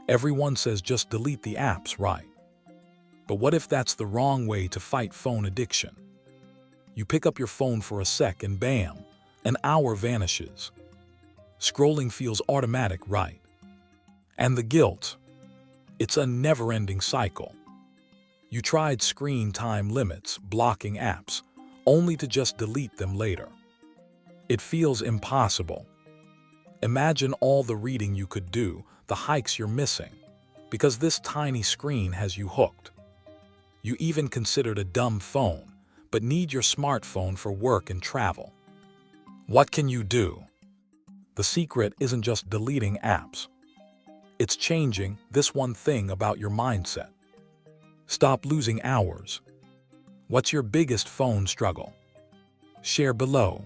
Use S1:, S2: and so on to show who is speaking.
S1: Everyone says just delete the apps, right? But what if that's the wrong way to fight phone addiction? You pick up your phone for a sec and bam, an hour vanishes. Scrolling feels automatic, right? And the guilt? It's a never-ending cycle. You tried screen time limits, blocking apps, only to just delete them later. It feels impossible. Imagine all the reading you could do, the hikes you're missing, because this tiny screen has you hooked. You even considered a dumb phone, but need your smartphone for work and travel. What can you do? The secret isn't just deleting apps. It's changing this one thing about your mindset. Stop losing hours. What's your biggest phone struggle? Share below.